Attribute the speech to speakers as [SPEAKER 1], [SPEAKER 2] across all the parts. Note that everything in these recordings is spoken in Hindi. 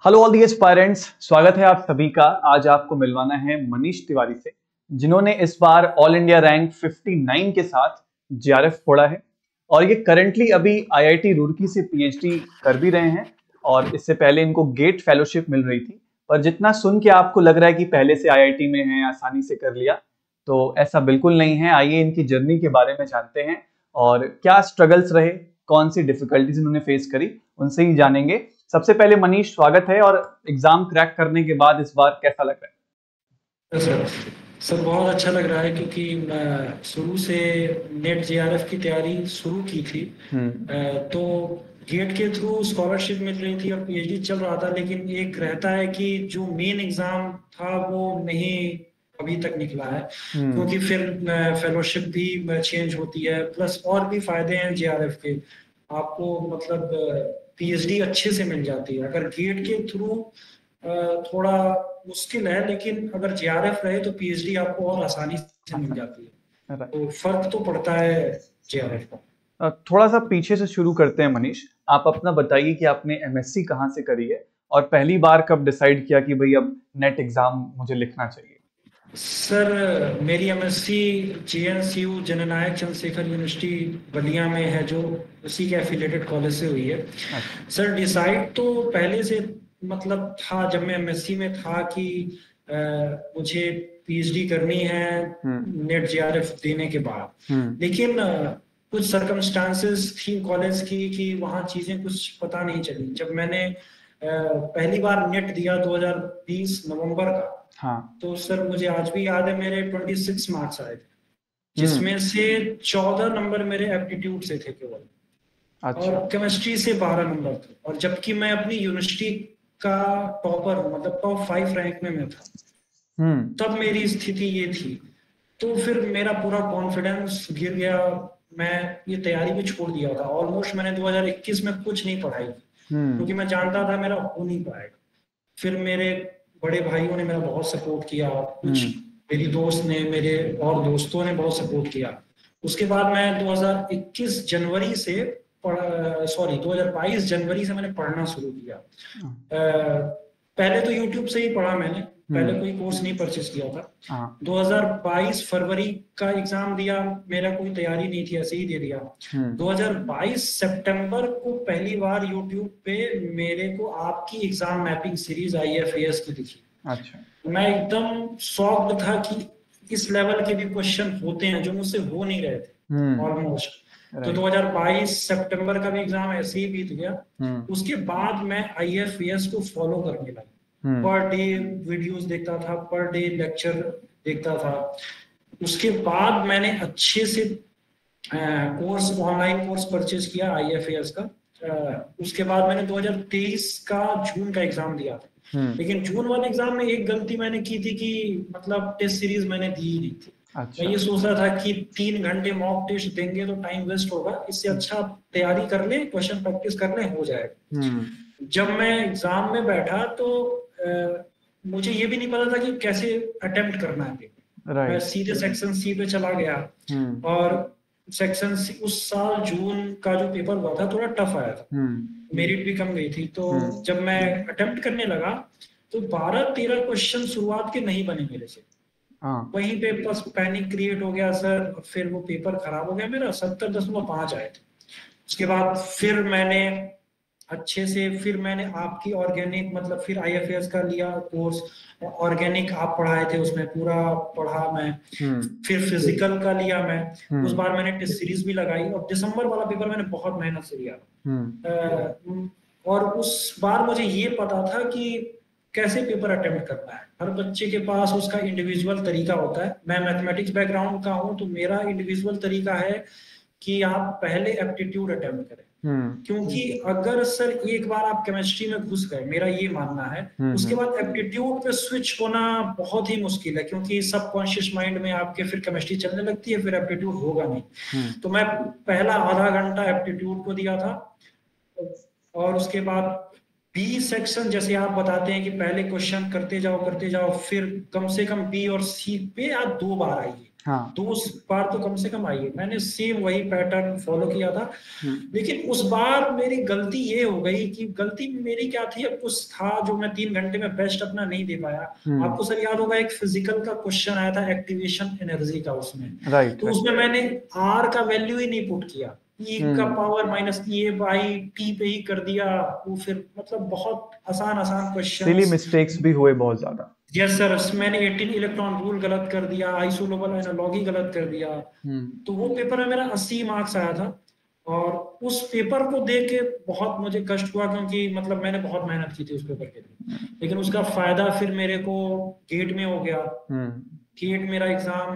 [SPEAKER 1] हेलो ऑल दी एस्पायरेंट्स, स्वागत है आप सभी का। आज आपको मिलवाना है मनीष तिवारी से, जिन्होंने इस बार ऑल इंडिया रैंक 59 के साथ जेआरएफ फोड़ा है और ये करंटली अभी आईआईटी रुड़की से पीएचडी कर भी रहे हैं और इससे पहले इनको गेट फेलोशिप मिल रही थी। पर जितना सुन के आपको लग रहा है कि पहले से आईआईटी में हैं, आसानी से कर लिया, तो ऐसा बिल्कुल नहीं है। आइए इनकी जर्नी के बारे में जानते हैं और क्या स्ट्रगल्स रहे, कौन सी डिफिकल्टीज इन्होंने फेस करी, उनसे ही जानेंगे। सबसे पहले मनीष, स्वागत है। और एग्जाम क्रैक करने के बाद इस बार कैसा लग रहा है?
[SPEAKER 2] सर सर बहुत अच्छा लग रहा है क्योंकि मैं शुरू से नेट जेआरएफ की तैयारी शुरू की थी। तो गेट के थ्रू स्कॉलरशिप मिल रही थी और पीएचडी चल रहा था, लेकिन एक रहता है कि जो मेन एग्जाम था वो नहीं अभी तक निकला है, क्योंकि फिर फेलोशिप भी चेंज होती है, प्लस और भी फायदे हैं जेआरएफ के। आपको मतलब पीएचडी अच्छे से मिल जाती है। अगर गेट के थ्रू थोड़ा मुश्किल है, लेकिन अगर जेआरएफ रहे तो पीएचडी आपको और आसानी से मिल जाती है। तो फर्क तो पड़ता है जेआरएफ का।
[SPEAKER 1] थोड़ा सा पीछे से शुरू करते हैं मनीष। आप अपना बताइए कि आपने एमएससी कहाँ से करी है और पहली बार कब डिसाइड किया कि भाई अब नेट एग्जाम मुझे लिखना चाहिए?
[SPEAKER 2] सर मेरी एमएससी जेएनसीयू जननायक चंद्रशेखर यूनिवर्सिटी बलिया में है, जो उसी के एफिलिएटेड कॉलेज से हुई है। सर डिसाइड तो पहले से मतलब था, जब मैं एमएससी में था, कि मुझे पीएचडी करनी है नेट जेआरएफ देने के बाद। लेकिन कुछ सर्कमस्टांसेस थी कॉलेज की कि वहाँ चीजें कुछ पता नहीं चली। जब मैंने पहली बार नेट दिया 2020 नवंबर का, तो सर मुझे आज भी याद है मेरे 26 मार्क्स आए थे, जिसमें से 14 नंबर मेरे एप्टीट्यूड से थे केवल। अच्छा। और केमिस्ट्री से 12 नंबर थे, और जबकि मैं अपनी यूनिवर्सिटी का टॉपर मतलब टॉप 5 रैंक में मैं था। तब मेरी स्थिति ये थी। तो फिर मेरा पूरा कॉन्फिडेंस गिर गया। मैं ये तैयारी भी छोड़ दिया था। ऑलमोस्ट मैंने 2021 में कुछ नहीं पढ़ाई, क्योंकि मैं जानता था मेरा हो नहीं पाएगा। फिर मेरे बड़े भाइयों ने मेरा बहुत सपोर्ट किया, कुछ मेरी दोस्त ने, मेरे और दोस्तों ने बहुत सपोर्ट किया। उसके बाद मैं 2021 जनवरी से 2022 जनवरी से मैंने पढ़ना शुरू किया। पहले तो यूट्यूब से ही पढ़ा मैंने, पहले कोई कोर्स नहीं परचेस किया था। 2022 फरवरी का एग्जाम दिया, मेरा कोई तैयारी नहीं थी, ऐसे ही दे दिया। 2022 सितंबर को पहली बार यूट्यूब पे मेरे को आपकी एग्जाम मैपिंग सीरीज आईएफएस की दिखी। अच्छा। मैं एकदम शॉक्ड था कि इस लेवल के भी क्वेश्चन होते हैं जो मुझसे हो नहीं रहे थे ऑलमोस्ट। तो 2022 सितंबर का भी एग्जाम ऐसे ही बीत गया। उसके बाद मैं आईएफएस को फॉलो करने लगा। पर डे वीडियोस देखता था, पर डे लेक्चर देखता था। उसके बाद मैंने अच्छे से कोर्स, ऑनलाइन कोर्स परचेज किया आईएफएस का। उसके बाद मैंने 2023 का जून का एग्जाम दिया था। लेकिन जून वाले एग्जाम में एक गलती मैंने की थी कि मतलब टेस्ट सीरीज मैंने दी ही नहीं थी। अच्छा। मैं ये सोच रहा था कि 3 घंटे मॉक टेस्ट देंगे तो टाइम वेस्ट होगा, इससे अच्छा तैयारी कर ले, क्वेश्चन प्रैक्टिस कर ले, हो जाएगा। जब मैं एग्जाम में बैठा तो मुझे ये भी नहीं पता था कि कैसे अटेम्प्ट करना है पेपर। मैं सीधे सेक्शन सी पे चला गया। और सेक्शन सी उस साल जून का जो पेपर हुआ था थोड़ा टफ आया था, मेरिट भी कम गई थी। तो जब मैं अटेम्प्ट करने लगा तो 12-13 क्वेश्चन शुरुआत के नहीं बने मेरे से। वहीं पे बस पैनिक क्रिएट हो गया सर। फिर वो पेपर खराब हो गया मेरा, 70.5 आए थे। उसके बाद फिर मैंने अच्छे से, फिर मैंने आपकी ऑर्गेनिक मतलब फिर आईएफएस का लिया कोर्स। ऑर्गेनिक आप पढ़ाए थे, उसमें पूरा पढ़ा मैं। फिर फिजिकल का लिया मैं। उस बार मैंने टेस्ट सीरीज भी लगाई, और दिसंबर वाला पेपर मैंने बहुत मेहनत से लिया। और उस बार मुझे ये पता था कि कैसे पेपर अटेम्प्ट करना है। हर बच्चे के पास उसका इंडिविजुअल तरीका होता है। मैं मैथमेटिक्स बैकग्राउंड का हूं, तो मेरा इंडिविजुअल तरीका है कि आप पहले एप्टीट्यूड अटेम्प्ट करें। क्योंकि अगर सर एक बार आप केमिस्ट्री में घुस गए, मेरा ये मानना है, उसके बाद एप्टीट्यूड पे स्विच होना बहुत ही मुश्किल है, क्योंकि सबकॉन्शियस माइंड में आपके फिर केमिस्ट्री चलने लगती है, फिर एप्टीट्यूड होगा नहीं। तो मैं पहला आधा घंटा एप्टीट्यूड को दिया था, और उसके बाद बी सेक्शन जैसे आप बताते हैं कि पहले क्वेश्चन करते जाओ, फिर कम से कम बी और सी पे आप 2 बार आइए।
[SPEAKER 1] हाँ।
[SPEAKER 2] तो उस बार तो कम से कम आई है। मैंने सेम वही पैटर्न फॉलो किया था, लेकिन उस बार मेरी गलती ये हो गई कि गलती मेरी क्या थी, अब कुछ था जो मैं 3 घंटे में बेस्ट अपना नहीं दे पाया। आपको सर याद होगा एक फिजिकल का क्वेश्चन आया था एक्टिवेशन एनर्जी का, उसमें
[SPEAKER 1] राइट,
[SPEAKER 2] तो उसमें मैंने आर का वैल्यू ही नहीं पुट किया, ई का power minus A by T पे ही कर दिया। वो फिर मतलब बहुत आसान आसान क्वेश्चन,
[SPEAKER 1] सिली मिस्टेक्स भी हुए बहुत ज्यादा।
[SPEAKER 2] यस सर, मैंने 18 इलेक्ट्रॉन रूल गलत कर दिया, आइसोलोबल एनालॉगी गलत कर दिया। तो वो पेपर में मेरा 80 मार्क्स आया था, और उस पेपर को देख के बहुत मुझे कष्ट हुआ, क्योंकि मतलब मैंने बहुत मेहनत की थी उस पेपर के लिए, लेकिन उसका फायदा फिर मेरे को गेट में हो गया। गेट मेरा एग्जाम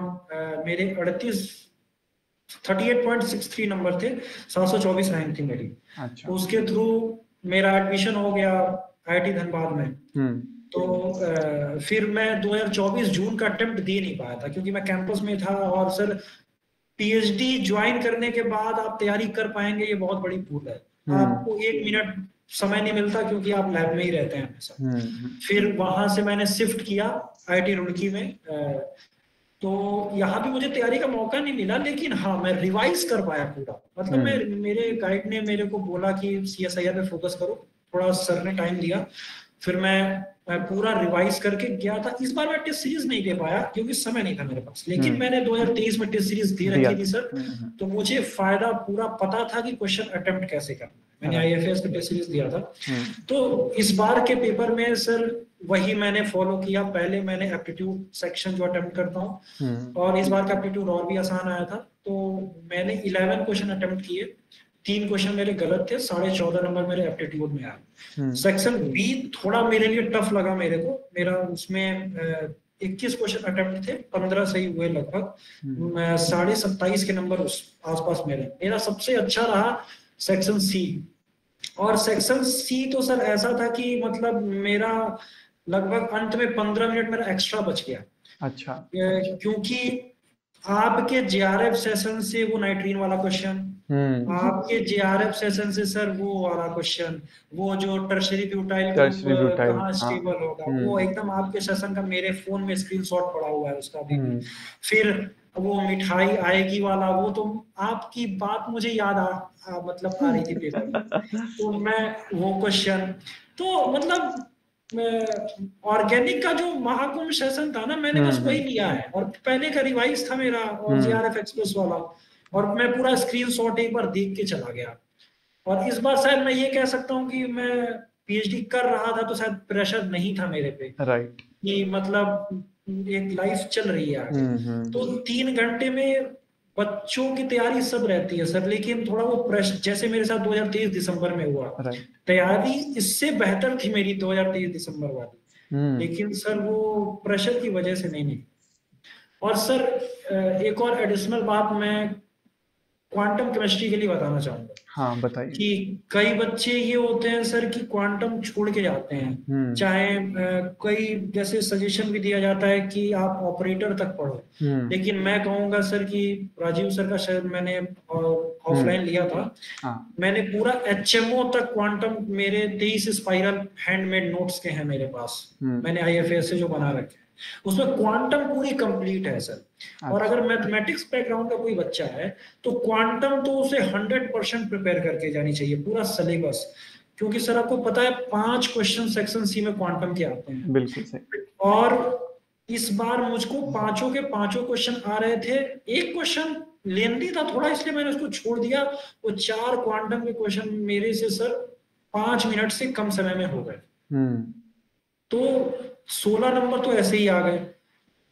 [SPEAKER 2] मेरे 38.63 नंबर थे, 724 रैंक थी मेरी।
[SPEAKER 1] अच्छा।
[SPEAKER 2] तो उसके थ्रू मेरा एडमिशन हो गया IIT धनबाद में। तो फिर मैं 2024 जून का अटेम्प्ट दे नहीं पाया था, क्योंकि मैं कैंपस में था, और सर PhD ज्वाइन करने के बाद आप तैयारी कर पाएंगे ये बहुत बड़ी भूल है। आपको 1 मिनट समय नहीं मिलता, क्योंकि आप लैब में ही रहते हैं हमेशा। फिर वहां से मैंने शिफ्ट किया IIT रुड़की में। तो यहाँ भी मुझे तैयारी का मौका नहीं मिला, लेकिन हाँ मैं रिवाइज कर पाया पूरा। मतलब मैं, मेरे गाइड ने मेरे को बोला कि CSIR पे फोकस करो, थोड़ा सर ने टाइम दिया, फिर मैं पूरा रिवाइज करके गया था। इस बार मैं टेस्ट सीरीज नहीं दे पाया क्योंकि समय नहीं था मेरे पास, लेकिन मैंने 2023 में टेस्ट सीरीज दे रखी थी सर। तो मुझे फायदा पूरा पता था कि क्वेश्चन अटेम्प्ट कैसे करना। मैंने IFAS का टेस्ट सीरीज दिया था। तो इस बार के पेपर में सर वही मैंने फॉलो किया। पहले मैंने एप्टीट्यूड सेक्शन जो अटेम्प्ट करता हूँ, और इस बार का एप्टीट्यूड और भी आसान आया था। तो मैंने 11 क्वेश्चन अटेम्प्ट किए, 3 क्वेश्चन मेरे गलत थे, 14.5 नंबर मेरे एप्टीट्यूड में आए। सेक्शन बी थोड़ा मेरे लिए टफ लगा मेरे को, मेरा उसमें 21 क्वेश्चन अटेम्प्ट थे, 15 सही हुए लगभग, 27.5 के नंबर उस आसपास मेरा सबसे अच्छा रहा सेक्शन सी। और सेक्शन सी तो सर ऐसा था कि मतलब मेरा लगभग अंत में 15 मिनट मेरा एक्स्ट्रा बच गया।
[SPEAKER 1] अच्छा।
[SPEAKER 2] क्योंकि आपके JRF सेशन से वो नाइट्रीन वाला क्वेश्चन, आपके JRF सेशन से सर वो वाला क्वेश्चन, वो जो टर्शरी ब्यूटाइल कहाँ स्टेबल होगा, वो एकदम आपके सेशन का मेरे फोन में स्क्रीनशॉट पड़ा हुआ है उसका भी। फिर वो मिठाई आएगी वाला, वो तो आपकी बात मुझे याद मतलब आ रही थी पेपर में। तो मैं वो क्वेश्चन, तो मतलब ऑर्गेनिक का जो महाकुंभ सेशन था ना, मैंने बस वही लिया है, और पहले का रिवाइज था मेरा, और JRF एक्सप्रेस वाला, और मैं पूरा स्क्रीनशॉट एक बार देख के चला गया। और इस बार शायद मैं ये कह सकता हूँ कि मैं PhD कर रहा था तो शायद प्रेशर नहीं था मेरे पे,
[SPEAKER 1] राइट,
[SPEAKER 2] कि मतलब एक लाइफ चल रही है आगे। तो 3 घंटे में बच्चों की तैयारी सब रहती है सर, लेकिन थोड़ा वो प्रेशर, जैसे मेरे साथ 2023 दिसंबर में हुआ, तैयारी इससे बेहतर थी मेरी 2023 दिसंबर वाली, लेकिन सर वो प्रेशर की वजह से नहीं निकली। और सर एक और एडिशनल बात मैं क्वांटम केमिस्ट्री के लिए बताना चाहूंगा।
[SPEAKER 1] हाँ बताइए।
[SPEAKER 2] कि कई बच्चे ये होते हैं सर कि क्वांटम छोड़ के जाते हैं, चाहे कई जैसे सजेशन भी दिया जाता है कि आप ऑपरेटर तक पढ़ो, लेकिन मैं कहूंगा सर कि राजीव सर का शायद मैंने ऑफलाइन लिया था, मैंने पूरा HMO तक क्वांटम, मेरे 23 स्पाइरल हैंडमेड नोट्स के हैं मेरे पास, मैंने IFAS से जो बना रखे हैं, उसमें क्वांटम पूरी कंप्लीट है सर। और अगर मैथमेटिक्स बैकग्राउंड का कोई बच्चा है तो क्वांटम तो उसे 100% प्रिपेयर करके जानी चाहिए, पूरा सिलेबस। क्योंकि सर आपको पता है 5 क्वेश्चन सेक्शन सी में क्वांटम के आते हैं।
[SPEAKER 1] बिल्कुल सही।
[SPEAKER 2] और इस बार मुझको 5 के 5 क्वेश्चन आ रहे थे। एक क्वेश्चन लेंदी था थोड़ा, इसलिए मैंने उसको छोड़ दिया। वो 4 क्वांटम के क्वेश्चन मेरे से सर 5 मिनट से कम समय में हो गए, तो 16 नंबर तो ऐसे ही आ गए।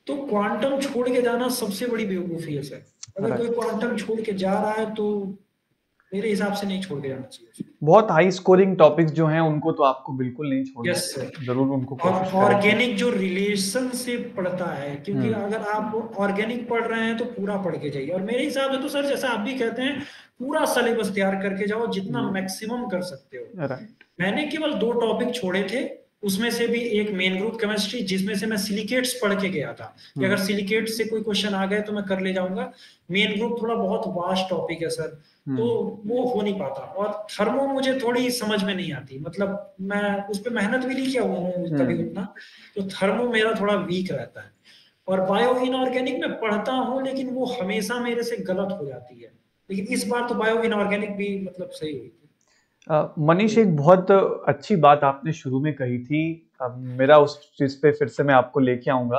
[SPEAKER 2] तो क्वांटम छोड़ के जाना सबसे बड़ी बेवकूफी है सर। अगर कोई क्वांटम छोड़ के जा रहा है तो मेरे हिसाब से नहीं छोड़ के जाना चाहिए। बहुत
[SPEAKER 1] हाई स्कोरिंग टॉपिक्स जो हैं उनको तो आपको बिल्कुल नहीं छोड़ना
[SPEAKER 2] चाहिए।
[SPEAKER 1] जरूर उनको
[SPEAKER 2] और ऑर्गेनिक जो रिलेशन से पढ़ता है, क्योंकि अगर आप ऑर्गेनिक पढ़ रहे हैं तो पूरा पढ़ के जाइए। और मेरे हिसाब से तो सर जैसा आप भी कहते हैं, पूरा सिलेबस तैयार करके जाओ जितना मैक्सिमम कर सकते हो। मैंने केवल 2 टॉपिक छोड़े थे, उसमें से भी एक मेन ग्रुप केमिस्ट्री, जिसमें से मैं सिलिकेट्स पढ़ के गया था कि अगर सिलिकेट्स से कोई क्वेश्चन आ गए तो मैं कर ले जाऊंगा। मेन ग्रुप थोड़ा बहुत वास्ट टॉपिक है सर, तो वो हो नहीं पाता। और थर्मो मुझे थोड़ी समझ में नहीं आती, मतलब मैं उस पर मेहनत भी नहीं किया हूँ कभी उतना, तो थर्मो मेरा थोड़ा वीक रहता है। और बायो इनऑर्गेनिक में पढ़ता हूँ लेकिन वो हमेशा मेरे से गलत हो जाती है, लेकिन इस बार तो बायो इनऑर्गेनिक भी मतलब सही हुई थी।
[SPEAKER 1] मनीष, एक बहुत अच्छी बात आपने शुरू में कही थी। मेरा उस चीज पे फिर से मैं आपको लेके आऊंगा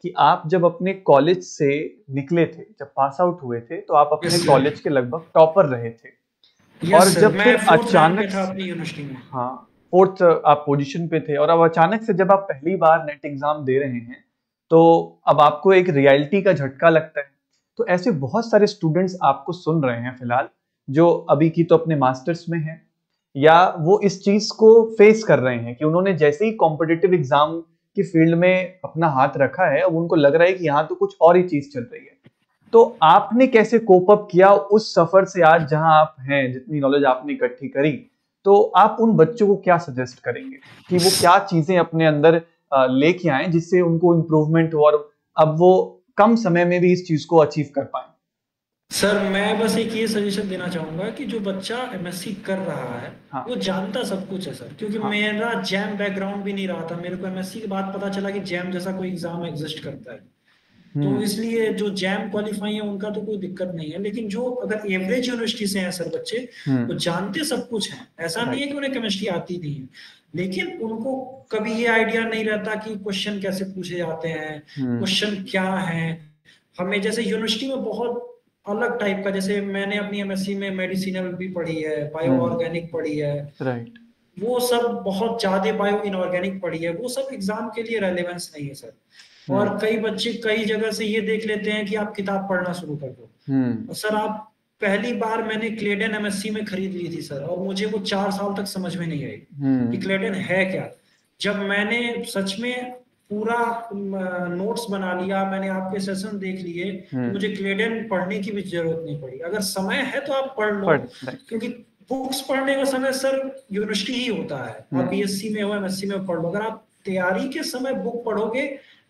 [SPEAKER 1] कि आप जब अपने कॉलेज से निकले थे, जब पास आउट हुए थे, तो आप अपने
[SPEAKER 2] यस
[SPEAKER 1] कॉलेज
[SPEAKER 2] सर।
[SPEAKER 1] के लगभग टॉपर रहे थे। और
[SPEAKER 2] यस सर,
[SPEAKER 1] जब
[SPEAKER 2] मैं
[SPEAKER 1] फिर
[SPEAKER 2] 4th रैंक पे
[SPEAKER 1] अचानक
[SPEAKER 2] था
[SPEAKER 1] से,
[SPEAKER 2] अपनी यूनिवर्सिटी में।
[SPEAKER 1] हाँ, फोर्थ आप पोजीशन पे थे, और अब अचानक से जब आप पहली बार नेट एग्जाम दे रहे हैं, तो अब आपको एक रियलिटी का झटका लगता है। तो ऐसे बहुत सारे स्टूडेंट्स आपको सुन रहे हैं फिलहाल, जो अभी की तो अपने मास्टर्स में हैं, या वो इस चीज को फेस कर रहे हैं कि उन्होंने जैसे ही कॉम्पिटिटिव एग्जाम की फील्ड में अपना हाथ रखा है, अब उनको लग रहा है कि यहाँ तो कुछ और ही चीज चल रही है। तो आपने कैसे कोप अप किया उस सफर से आज जहां आप हैं, जितनी नॉलेज आपने इकट्ठी करी? तो आप उन बच्चों को क्या सजेस्ट करेंगे कि वो क्या चीजें अपने अंदर लेके आए जिससे उनको इम्प्रूवमेंट हो, और अब वो कम समय में भी इस चीज को अचीव कर पाए?
[SPEAKER 2] सर मैं बस एक ये सजेशन देना चाहूंगा कि जो बच्चा एमएससी कर रहा है
[SPEAKER 1] हाँ,
[SPEAKER 2] वो जानता सब कुछ है सर, क्योंकि
[SPEAKER 1] हाँ।
[SPEAKER 2] मेरा जैम बैकग्राउंड भी नहीं रहा था। मेरे को एमएससी के बाद पता चला कि जैम जैसा कोई एग्जाम एग्जिस्ट करता है, तो
[SPEAKER 1] हम्म।
[SPEAKER 2] इसलिए जो जैम क्वालिफाई है उनका तो कोई दिक्कत नहीं है। लेकिन जो अगर एवरेज यूनिवर्सिटी से हैं सर बच्चे, वो
[SPEAKER 1] हम्म।
[SPEAKER 2] जानते सब कुछ हैं, ऐसा नहीं है
[SPEAKER 1] राइट।
[SPEAKER 2] कि उन्हें केमिस्ट्री आती नहीं है, लेकिन उनको कभी ये आइडिया नहीं रहता कि क्वेश्चन कैसे पूछे जाते हैं,
[SPEAKER 1] हम्म।
[SPEAKER 2] क्वेश्चन क्या है। हमें जैसे यूनिवर्सिटी में बहुत अलग टाइप का, जैसे मैंने अपनी एमएससी में मेडिसिनल भी पढ़ी है, बायो ऑर्गेनिक पढ़ी है,
[SPEAKER 1] राइट।
[SPEAKER 2] वो सब बहुत ज्यादा बायो इनऑर्गेनिक पढ़ी है, वो सब एग्जाम के लिए रेलेवेंस नहीं है सर। और
[SPEAKER 1] हम्म।
[SPEAKER 2] कई बच्चे कई जगह से ये देख लेते हैं कि आप किताब पढ़ना शुरू कर दो।
[SPEAKER 1] हम्म।
[SPEAKER 2] और सर आप, पहली बार मैंने क्लेडन एमएससी में खरीद ली थी सर, और मुझे वो 4 साल तक समझ में नहीं आई कि
[SPEAKER 1] हम्म।
[SPEAKER 2] क्लेडन है क्या। जब मैंने सच में पूरा नोट्स बना लिया, मैंने आपके सेशन देख लिए, तो मुझे क्लेडन पढ़ने की भी जरूरत नहीं पड़ी। अगर समय है तो आप पढ़ लो,
[SPEAKER 1] राइट।
[SPEAKER 2] क्योंकि बुक्स पढ़ने का समय सर यूनिवर्सिटी ही होता है। आप
[SPEAKER 1] हम्म।
[SPEAKER 2] बीएससी में हो, एमएससी में पढ़ लो, अगर आप तैयारी के समय बुक पढ़ोगे,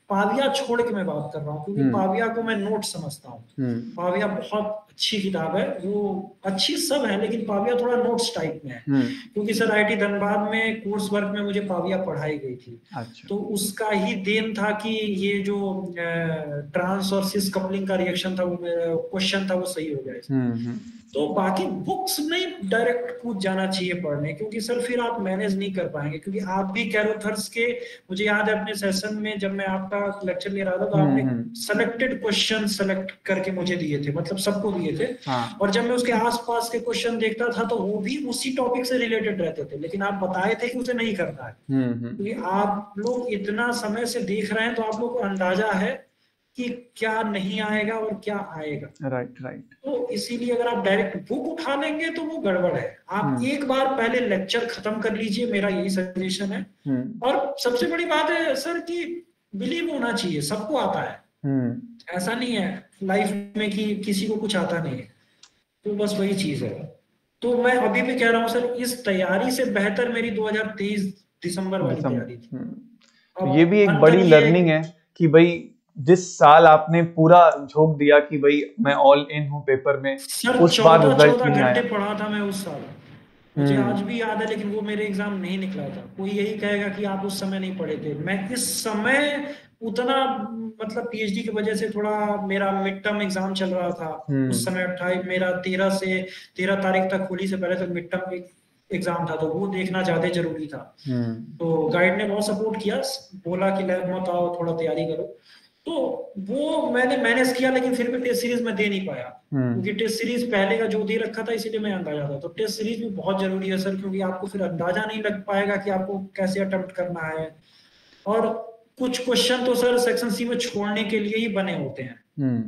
[SPEAKER 2] पाविया छोड़ के मैं बात कर रहा हूँ, क्योंकि
[SPEAKER 1] हम्म।
[SPEAKER 2] पाविया को मैं नोट समझता हूँ।
[SPEAKER 1] हम्म।
[SPEAKER 2] पाविया बहुत अच्छी किताब है, वो अच्छी सब है, लेकिन पाविया थोड़ा नोट्स टाइप में है,
[SPEAKER 1] हम्म।
[SPEAKER 2] क्योंकि सर आईटी धनबाद में कोर्स वर्क में मुझे पाविया पढ़ाई गई थी।
[SPEAKER 1] अच्छा।
[SPEAKER 2] तो उसका ही देन था कि ये जो ट्रांस और सिस कपलिंग का रिएक्शन था, वो मेरा क्वेश्चन था, वो सही हो जाए।
[SPEAKER 1] हम्म।
[SPEAKER 2] तो बाकी बुक्स में डायरेक्ट कूद जाना चाहिए पढ़ने, क्योंकि सर फिर आप मैनेज नहीं कर पाएंगे, क्योंकि आप भी कैरोथर्स के, मुझे याद है अपने सेशन में जब मैं आपका लेक्चर ले रहा था, तो आपने सेलेक्टेड क्वेश्चन सेलेक्ट करके मुझे दिए थे, मतलब सबको दिए थे।
[SPEAKER 1] हाँ।
[SPEAKER 2] और जब मैं उसके आसपास के क्वेश्चन देखता था तो वो भी उसी टॉपिक से रिलेटेड रहते थे, लेकिन आप बताए थे कि उसे नहीं करना है, क्योंकि आप लोग इतना समय से देख रहे हैं, तो आप लोग को अंदाजा है कि क्या नहीं आएगा और क्या आएगा।
[SPEAKER 1] राइट। राइट।
[SPEAKER 2] तो इसीलिए अगर आप डायरेक्ट बुक उठा लेंगे तो वो गड़बड़ है। आप एक बार पहले लेक्चर खत्म कर लीजिए, मेरा यही सजेशन है। और सबसे बड़ी बात है सर कि बिलीव होना चाहिए, सबको आता है, ऐसा नहीं है लाइफ में कि किसी को कुछ आता नहीं है। तो बस वही चीज है। तो मैं अभी भी कह रहा हूँ सर, इस तैयारी से बेहतर मेरी 2023 दिसंबर वाली तैयारी थी।
[SPEAKER 1] तो ये भी एक
[SPEAKER 2] अंतर
[SPEAKER 1] बड़ी
[SPEAKER 2] ये
[SPEAKER 1] लर्निंग है कि भाई जिस साल आपने पूरा झोंक दिया कि भाई मैं ऑल इन हूँ पेपर में,
[SPEAKER 2] सर
[SPEAKER 1] उस बार रिजल्ट
[SPEAKER 2] 14
[SPEAKER 1] नहीं
[SPEAKER 2] घंटे
[SPEAKER 1] आया।
[SPEAKER 2] पढ़ा था मैं उस साल, मुझे आज भी याद है, लेकिन वो मेरे एग्जाम नहीं निकला था। कोई यही कहेगा कि आप उस समय नहीं पढ़े थे, मैं इस समय उतना, मतलब पीएचडी की वजह से थोड़ा मेरा मिड टर्म एग्जाम चल रहा था उस समय। 28 मेरा 13 तारीख तक, होली से पहले तक मिड टर्म एग्जाम था, तो वो देखना ज्यादा जरूरी था। तो गाइड ने बहुत सपोर्ट किया, बोला कि लैब मत आओ, थोड़ा तैयारी करो। तो वो मैंने मैनेज किया, लेकिन फिर भी टेस्ट सीरीज में दे नहीं पाया, क्योंकि टेस्ट सीरीज पहले का जो दे रखा था, इसीलिए मैं अंदाजा था। तो टेस्ट सीरीज भी बहुत जरूरी है सर, क्योंकि आपको फिर अंदाजा नहीं लग पाएगा कि आपको कैसे अटेम्प्ट करना है। और कुछ क्वेश्चन तो सर सेक्शन सी में छोड़ने के लिए ही बने होते हैं।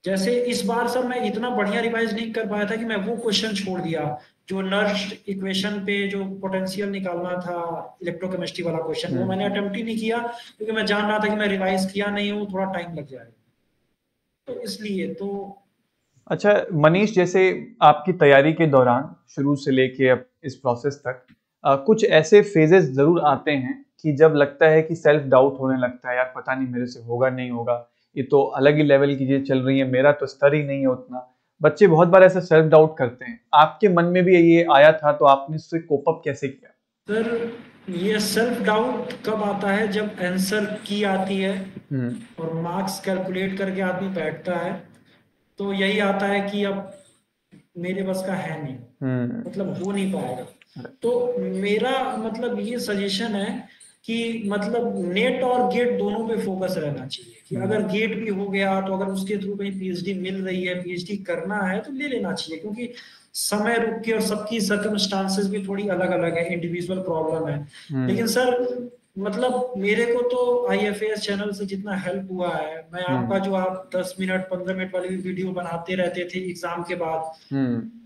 [SPEAKER 2] जैसे इस बार सर मैं इतना बढ़िया रिवाइज नहीं कर पाया था कि मैं वो क्वेश्चन छोड़ दिया, जो नर्स इक्वेशन पे जो पोटेंशियल निकालना था, इलेक्ट्रोकेमिस्ट्री वाला क्वेश्चन, वो मैंने अटेम्प्ट ही नहीं किया, क्योंकि मैं जान रहा था कि मैं रिवाइज किया नहीं हूँ, थोड़ा टाइम लग जाएगा, तो इसलिए तो।
[SPEAKER 1] अच्छा मनीष, जैसे आपकी तैयारी के दौरान शुरू से लेके अब इस प्रोसेस तक कुछ ऐसे फेजेस जरूर आते हैं कि जब लगता है कि सेल्फ डाउट होने लगता है, यार पता नहीं मेरे से होगा नहीं होगा, ये तो अलग ही लेवल की चीजें चल रही है, मेरा तो स्तर ही नहीं है उतना। बच्चे बहुत बार ऐसे सेल्फ डाउट करते हैं, आपके मन में भी ये आया था, तो आपने उससे कोप अप कैसे किया?
[SPEAKER 2] सर ये सेल्फ डाउट कब आता है? जब आंसर की आती है और मार्क्स कैलकुलेट करके आदमी बैठता है, तो यही आता है कि अब मेरे बस का है नहीं, मतलब हो नहीं पाएगा। तो मेरा मतलब ये सजेशन है कि मतलब नेट और गेट दोनों पे फोकस रहना चाहिए कि अगर गेट भी हो गया तो अगर उसके थ्रू कहीं पीएचडी मिल रही है, पीएचडी करना है तो ले लेना चाहिए, क्योंकि समय रुक के और सबकी सर्कमस्टांसेस भी थोड़ी अलग अलग है, इंडिविजुअल प्रॉब्लम है। लेकिन सर मतलब मेरे को तो आईएफएस चैनल से जितना हेल्प हुआ है, मैं आपका जो आप 10 मिनट 15 मिनट वाली वीडियो बनाते रहते थे एग्जाम के बाद,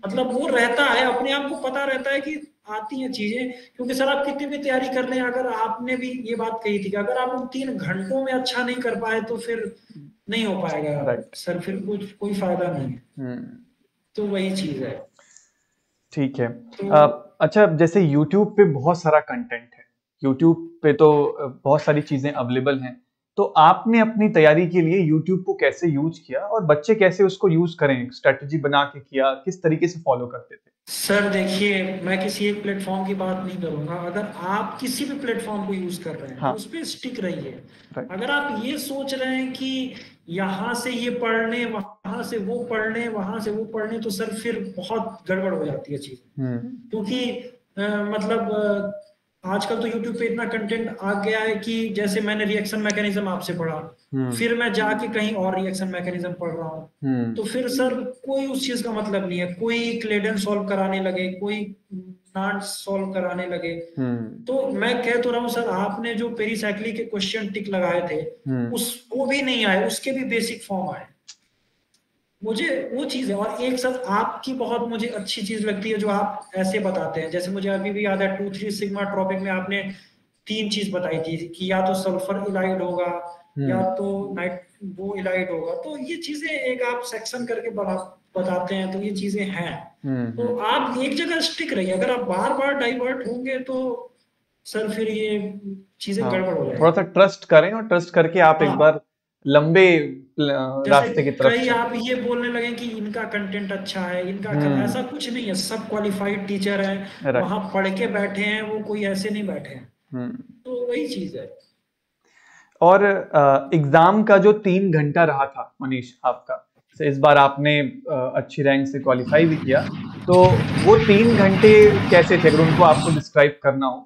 [SPEAKER 2] मतलब वो रहता है, अपने आप को पता रहता है कि आती हैं चीजें। क्योंकि सर आप कितनी भी तैयारी कर लें, अगर आपने भी ये बात कही थी कि अगर आप उन 3 घंटों में अच्छा नहीं कर पाए तो फिर नहीं हो पाएगा सर, फिर कुछ कोई फायदा नहीं है। तो वही चीज है।
[SPEAKER 1] ठीक है। अच्छा, जैसे YouTube पे बहुत सारा कंटेंट है, YouTube पे तो बहुत सारी चीजें अवेलेबल हैं, तो आपने अपनी तैयारी के लिए YouTube को कैसे यूज किया और बच्चे कैसे उसको यूज करें, स्ट्रेटजी बना के किया, किस तरीके से फॉलो करते थे?
[SPEAKER 2] सर देखिए, मैं किसी एक प्लेटफॉर्म की बात नहीं करूंगा। अगर आप किसी भी प्लेटफॉर्म को यूज कर रहे हैं तो उस पर स्टिक रहिए। अगर आप ये सोच रहे हैं कि यहाँ से ये पढ़ने, वहां से वो पढ़ने, वहां से वो पढ़ने, तो सर फिर बहुत गड़बड़ हो जाती है चीज। क्योंकि मतलब आजकल तो YouTube पे इतना कंटेंट आ गया है कि जैसे मैंने रिएक्शन मैकेनिज्म आपसे पढ़ा, फिर मैं जाके कहीं और रिएक्शन मैकेनिज्म पढ़ रहा हूँ, तो फिर सर कोई उस चीज का मतलब नहीं है। कोई क्लेडन सॉल्व कराने लगे, कोई नाट सॉल्व कराने लगे, तो मैं कह तो रहा हूँ सर, आपने जो पेरीसाइक्लिक के क्वेश्चन टिक लगाए थे उस वो भी नहीं आए, उसके भी बेसिक फॉर्म आए। मुझे वो चीज है। और एक सर आपकी बहुत मुझे अच्छी चीज लगती है जो आप ऐसे बताते हैं, जैसे मुझे अभी भी याद है 2-3 सिग्मा टॉपिक में आपने 3 चीज बताई थी कि या तो सल्फर इलाइड होगा, या तो नाइट वो इलाइड होगा। तो ये चीजें एक आप सेक्शन करके बताते हैं, तो ये चीजें हैं। तो आप एक जगह स्टिक रहिए। अगर आप बार बार डाइवर्ट होंगे तो सर फिर ये चीजें गड़बड़ हो जाएगी।
[SPEAKER 1] थोड़ा सा ट्रस्ट करें और ट्रस्ट करके आप एक बार लंबे रास्ते की तरफ
[SPEAKER 2] कई आप ये बोलने लगे कि इनका कंटेंट अच्छा है, इनका ऐसा कुछ नहीं है। सब क्वालिफाइड टीचर हैं, वहां पढ़ के बैठे हैं, वो कोई ऐसे नहीं बैठे हैं। तो वही चीज है।
[SPEAKER 1] और एग्जाम का जो 3 घंटा रहा था मनीष आपका, इस बार आपने अच्छी रैंक से क्वालिफाई भी किया, तो वो 3 घंटे कैसे थे अगर उनको आपको डिस्क्राइब करना हो?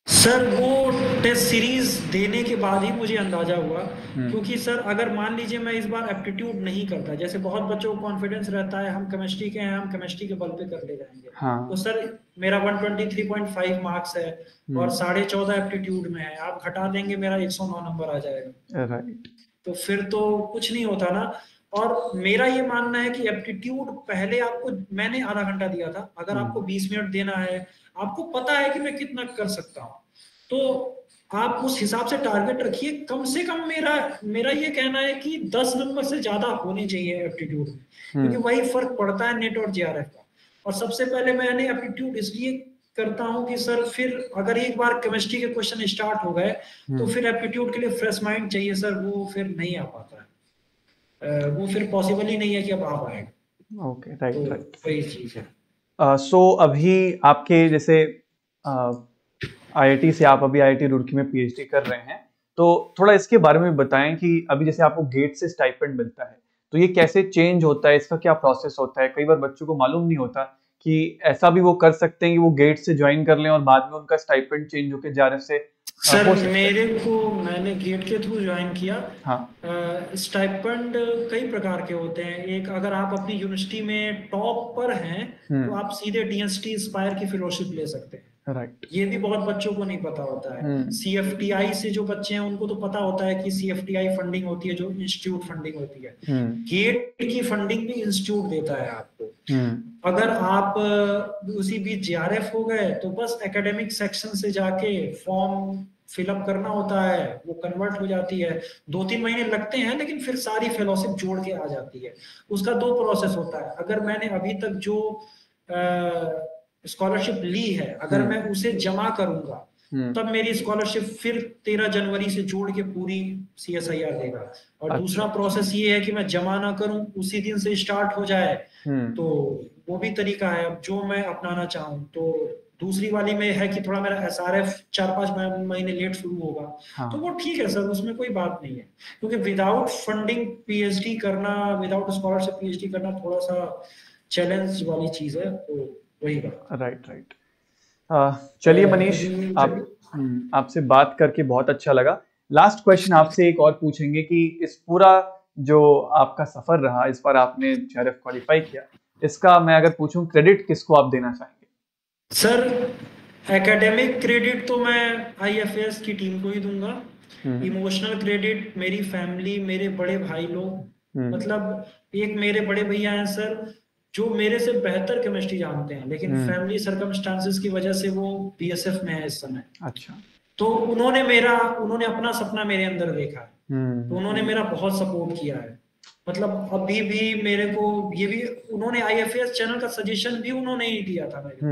[SPEAKER 2] सर वो टेस्ट सीरीज देने के बाद ही मुझे अंदाजा हुआ। क्योंकि सर अगर मान लीजिए मैं इस बार एप्टीट्यूड नहीं करता, जैसे बहुत बच्चों को कॉन्फिडेंस रहता है हम केमिस्ट्री के हैं, हम केमिस्ट्री के बल पे कर ले जाएंगे, तो सर मेरा 123.5 मार्क्स है और 14.5 एप्टीट्यूड में है, आप घटा देंगे मेरा 109 नंबर आ जाएगा। तो फिर तो कुछ नहीं होता ना। और मेरा ये मानना है कि एप्टीट्यूड पहले आपको, मैंने आधा घंटा दिया था, अगर आपको 20 मिनट देना है, आपको पता है कि मैं कितना कर सकता हूँ, तो आप उस हिसाब से टारगेट रखिए। कम से कम मेरा ये कहना है कि 10 नंबर से ज्यादा होने चाहिए एप्टीट्यूड में, क्योंकि वही फर्क पड़ता है नेट और जेआरएफ का। और सबसे पहले मैंने एप्टीट्यूड इसलिए करता हूं कि सर फिर अगर एक बार केमिस्ट्री के क्वेश्चन स्टार्ट हो गए तो फिर एप्टीट्यूड के लिए फ्रेश माइंड चाहिए सर, वो फिर नहीं आ पाता है, वो फिर पॉसिबल ही नहीं है कि अब आ पाएगा।
[SPEAKER 1] Okay, right.
[SPEAKER 2] वही चीज है।
[SPEAKER 1] सो अभी आपके जैसे आईआईटी से आप अभी आईआईटी रुड़की में पीएचडी कर रहे हैं, तो थोड़ा इसके बारे में बताएं कि अभी जैसे आपको गेट से स्टाइपेंड मिलता है, तो ये कैसे चेंज होता है, इसका क्या प्रोसेस होता है? कई बार बच्चों को मालूम नहीं होता कि ऐसा भी वो कर सकते हैं कि वो गेट से ज्वाइन कर लें और बाद में उनका स्टाइपेंड चेंज होकर जेआरएफ से
[SPEAKER 2] सर मैंने गेट के थ्रू ज्वाइन किया। स्टाइपेंड कई प्रकार के होते हैं। एक, अगर आप अपनी यूनिवर्सिटी में टॉप पर हैं तो आप सीधे डीएसटी इंस्पायर की फेलोशिप ले सकते हैं। ये भी बहुत बच्चों को नहीं पता होता है। सीएफटीआई से जो बच्चे हैं उनको तो पता होता है कि सीएफटीआई फंडिंग होती है, जो इंस्टीट्यूट फंडिंग होती है। गेट की फंडिंग भी इंस्टीट्यूट देता है आपको। अगर आप उसी बीच जेआरएफ हो गए तो बस एकेडमिक सेक्शन से जाके फॉर्म फिलअप करना होता है, वो कन्वर्ट हो जाती है। 2-3 महीने लगते हैं, लेकिन फिर सारी फेलोशिप जोड़ के आ जाती है। उसका 2 प्रोसेस होता है। अगर मैंने अभी तक जो स्कॉलरशिप ली है, अगर मैं उसे जमा करूंगा तब मेरी स्कॉलरशिप फिर 13 जनवरी से जोड़ के पूरी CSIR देगा। और दूसरा प्रोसेस ये है कि मैं जमा ना करूं, उसी दिन से स्टार्ट हो जाए, तो वो भी तरीका है। अब जो मैं अपनाना चाहूं, तो दूसरी वाली में है कि थोड़ा मेरा SRF 4-5 महीने लेट शुरू होगा।
[SPEAKER 1] हाँ।
[SPEAKER 2] तो वो ठीक है सर, उसमें कोई बात नहीं है, क्योंकि विदाउट फंडिंग पीएचडी करना, विदाउट स्कॉलरशिप पीएचडी करना थोड़ा सा चैलेंज वाली चीज है, तो वही बात।
[SPEAKER 1] Right right. चलिए मनीष, आपसे बात करके बहुत अच्छा लगा। लास्ट क्वेश्चन आपसे एक और पूछेंगे कि इस पूरा जो आपका सफर रहा, इस बार आपने JRF क्वालिफाई किया, इसका मैं अगर पूछूं क्रेडिट किसको आप देना चाहेंगे?
[SPEAKER 2] सर एकेडमिक क्रेडिट तो मैं IFAS की टीम को ही दूंगा। इमोशनल क्रेडिट मेरी फैमिली, मेरे बड़े भाई लोग, मतलब एक मेरे बड़े भैया हैं सर जो मेरे से बेहतर केमिस्ट्री जानते हैं, लेकिन फैमिली सर्कमस्टांसेस की वजह से वो BSF में है इस समय।
[SPEAKER 1] अच्छा।
[SPEAKER 2] तो उन्होंने अपना सपना मेरे अंदर देखा है, तो उन्होंने मेरा बहुत सपोर्ट किया है। मतलब अभी भी मेरे को ये भी उन्होंने IFAS चैनल का सजेशन भी उन्होंने ही दिया था मेरे को,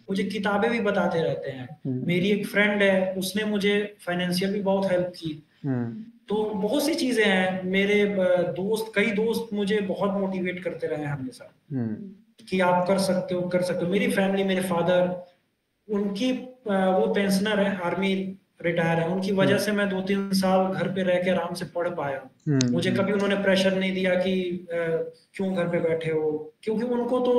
[SPEAKER 2] मुझे किताबें भी बताते रहते हैं। मेरी एक फ्रेंड है, उसने मुझे फाइनेंशियल भी बहुत हेल्प की। तो बहुत सी चीजें हैं, मेरे कई दोस्त मुझे बहुत मोटिवेट करते रहे हैं हमेशा कि आप कर सकते हो, कर सकते हो। मेरी फैमिली, मेरे फादर, उनकी वो पेंशनर है, आर्मी रिटायर है, उनकी वजह से मैं 2-3 साल घर पे रह के आराम से पढ़ पाया। मुझे कभी उन्होंने प्रेशर नहीं दिया कि क्यों घर पे बैठे हो, क्योंकि उनको तो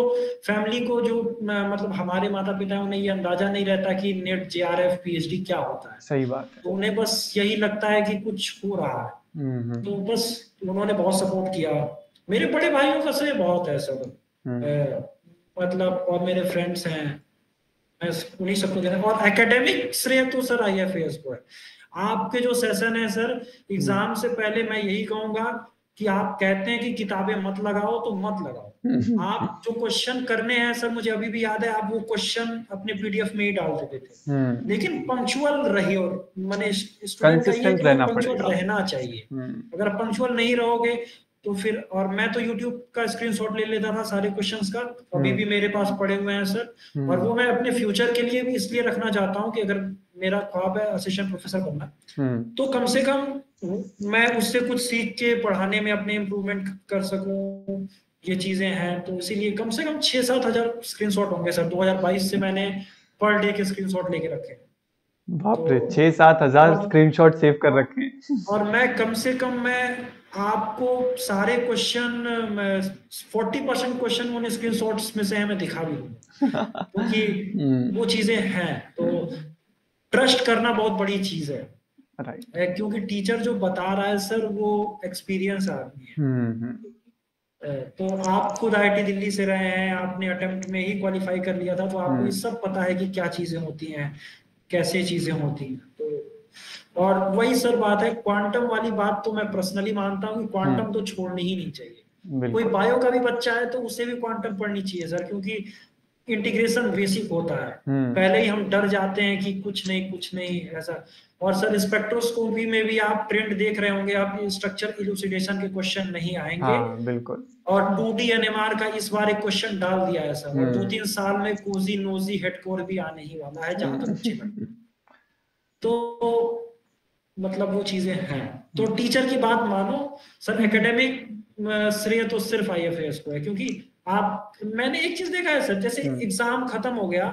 [SPEAKER 2] फैमिली को जो मतलब हमारे माता पिता उन्हें ये अंदाजा नहीं रहता कि नेट JRF PhD क्या होता है।
[SPEAKER 1] सही बात है।
[SPEAKER 2] तो उन्हें बस यही लगता है कि कुछ हो रहा है। तो बस उन्होंने बहुत सपोर्ट किया। मेरे बड़े भाइयों का श्रेय बहुत है सर, मतलब, और मेरे फ्रेंड्स हैं, मैं उन्हीं सबको देना। और एकेडमिक श्रेय तो सर IFAS को है। आपके जो सेशन है सर एग्जाम से पहले, मैं यही कहूंगा कि आप कहते हैं कि किताबें मत लगाओ तो मत लगाओ। आप जो क्वेश्चन करने हैं सर, मुझे अभी भी याद है, आप वो क्वेश्चन अपने PDF में ही डाल देते थे, लेकिन पंक्चुअल रहिए। और मैंने स्टूडेंट का ये कि पंक्चुअल रहना चाहिए। अगर पंक्चुअल नहीं रहोगे तो फिर, और मैं तो YouTube का स्क्रीनशॉट ले लेता था सारे क्वेश्चंस का, अभी भी मेरे पास पड़े हुए हैं सर। और वो मैं अपने फ्यूचर के लिए भी इसलिए रखना चाहता हूँ कि अगर मेरा ख्वाब है असिस्टेंट प्रोफेसर बनना, तो कम से कम मैं उससे कुछ सीख के पढ़ाने में अपने इम्प्रूवमेंट कर सकूं। ये चीजें हैं, तो इसीलिए कम से कम 6-7 हजार स्क्रीनशॉट होंगे सर। 2022 से मैंने पर डे के स्क्रीनशॉट लेके रखे।
[SPEAKER 1] बाप रे, 6-7 हजार स्क्रीनशॉट सेव कर रखे।
[SPEAKER 2] और मैं कम से कम मैं आपको सारे क्वेश्चन 40% क्वेश्चन उन स्क्रीनशॉट्स में से है, मैं दिखा भी दूंगा, क्योंकि वो चीजें हैं। तो ट्रस्ट करना बहुत बड़ी चीज है, क्योंकि टीचर जो बता रहा है सर वो एक्सपीरियंस आदमी है। तो आप खुद IIT दिल्ली से रहे हैं, आपने अटेम्प्ट में ही क्वालिफाई कर लिया था, तो आपको ये सब पता है कि क्या चीजें होती हैं, कैसे चीजें होती हैं। तो और वही सर बात है, क्वांटम वाली बात तो मैं पर्सनली मानता हूँ कि क्वांटम तो छोड़नी ही नहीं चाहिए। कोई बायो का भी बच्चा है तो उसे भी क्वांटम पढ़नी चाहिए सर, क्योंकि इंटीग्रेशन बेसिक होता है। पहले ही हम डर जाते हैं कि कुछ नहीं ऐसा। और सर स्पेक्ट्रोस्कोपी में भी आप ट्रेंड देख रहे होंगे, आप स्ट्रक्चर इलुसिडेशन के क्वेश्चन नहीं आएंगे।
[SPEAKER 1] बिल्कुल।
[SPEAKER 2] और 2D NMR का इस बार एक क्वेश्चन डाल दिया है सर, और 2-3 साल में कोजी नोजी हेडकोर भी आने ही वाला है, जहां तक मुझे लगता है। तो मतलब वो चीजें हैं। तो टीचर की बात मानो सर, एकेडमिक श्रेय तो सिर्फ IFAS को है, क्योंकि मैंने एक चीज देखा है सर, जैसे एग्जाम खत्म हो गया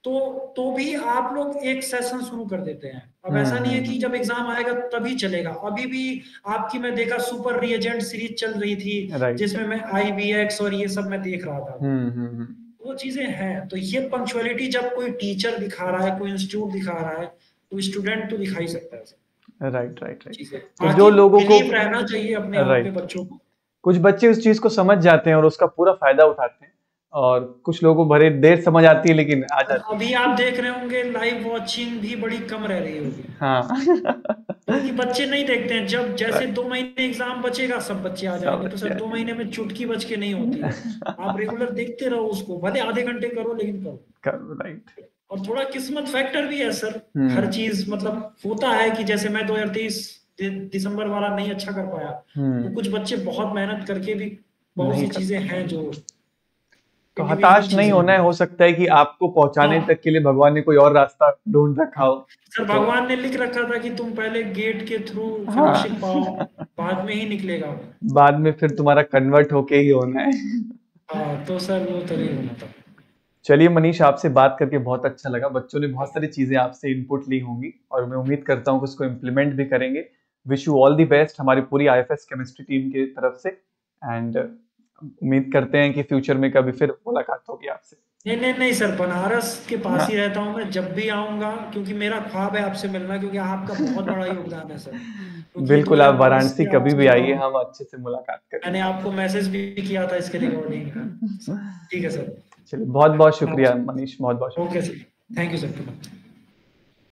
[SPEAKER 2] तो भी आप लोग एक सेशन शुरू कर देते हैं। अब ऐसा नहीं है कि जब एग्जाम आएगा तभी चलेगा। अभी भी आपकी मैं देखा सुपर रिएजेंट सीरीज चल रही थी, जिसमें मैं IBX और ये सब मैं देख रहा था। वो चीजें हैं। तो ये पंक्चुअलिटी जब कोई टीचर दिखा रहा है, कोई इंस्टीट्यूट दिखा रहा है, तो स्टूडेंट तो दिखा ही सकता है।
[SPEAKER 1] राइट। तो जो लोगों को
[SPEAKER 2] रहना चाहिए अपने आप पे बच्चों को।
[SPEAKER 1] कुछ बच्चे उस चीज को समझ जाते हैं और उसका पूरा फायदा उठाते हैं, और कुछ लोगों को भरे देर समझ आती है लेकिन आ जाती है।
[SPEAKER 2] अभी आप देख रहे होंगे लाइव वॉचिंग भी बड़ी कम रह रही होगी। क्योंकि बच्चे नहीं देखते हैं। जब जैसे 2 महीने एग्जाम बचेगा सब बच्चे आ जाएंगे। तो सर 2 महीने में चुटकी बच के नहीं होती है। आप रेगुलर देखते रहो उसको, भले आधे घंटे करो लेकिन करो।
[SPEAKER 1] राइट।
[SPEAKER 2] और थोड़ा किस्मत फैक्टर भी है सर। हर चीज मतलब होता है कि जैसे मैं 2023 दिसंबर वाला नहीं अच्छा कर पाया, तो कुछ बच्चे बहुत मेहनत करके भी बहुत सी चीजें हैं जो।
[SPEAKER 1] तो हताश नहीं होना है, हो सकता है कि आपको पहुंचाने तक के लिए भगवान ने कोई और रास्ता ढूंढ रखा हो।
[SPEAKER 2] सर भगवान ने लिख रखा था कि तुम पहले गेट के थ्रू फेलोशिप पाओ, बाद में ही निकलेगा।
[SPEAKER 1] बाद में फिर तुम्हारा कन्वर्ट होके ही होना है।
[SPEAKER 2] हाँ, तो सर वो तो नहीं होना था।
[SPEAKER 1] चलिए मनीष, आपसे बात करके बहुत अच्छा लगा। बच्चों ने बहुत सारी चीजें आपसे इनपुट ली होंगी और मैं उम्मीद करता हूँ कि उसको इम्प्लीमेंट भी करेंगे। Wish you all the best हमारी पूरी आईएफएस केमिस्ट्री टीम की तरफ से, एंड उम्मीद करते हैं कि फ्यूचर में कभी फिर मुलाकात होगी आपसे।
[SPEAKER 2] नहीं नहीं नहीं सर, बनारस के पास ही रहता हूँ मैं, जब भी आऊंगा, क्योंकि मेरा ख्वाब है आपसे मिलना, क्योंकि आपका बहुत बड़ा योगदान है सर। क्योंकि
[SPEAKER 1] बिल्कुल, आप
[SPEAKER 2] 2022
[SPEAKER 1] वाराणसी
[SPEAKER 2] से
[SPEAKER 1] कभी
[SPEAKER 2] आपसे
[SPEAKER 1] भी
[SPEAKER 2] जुड़ा
[SPEAKER 1] आइए,
[SPEAKER 2] हूँ।
[SPEAKER 1] हम अच्छे से मुलाकात
[SPEAKER 2] मैंने
[SPEAKER 1] करेंगे।
[SPEAKER 2] आपको मैसेज भी किया था इसके रिकॉर्डिंग का। ठीक है सर।
[SPEAKER 1] चलिए, बहुत बहुत शुक्रिया
[SPEAKER 2] आप
[SPEAKER 1] मनीष, बहुत बहुत शुक्रिया।
[SPEAKER 2] Okay sir, thank you sir.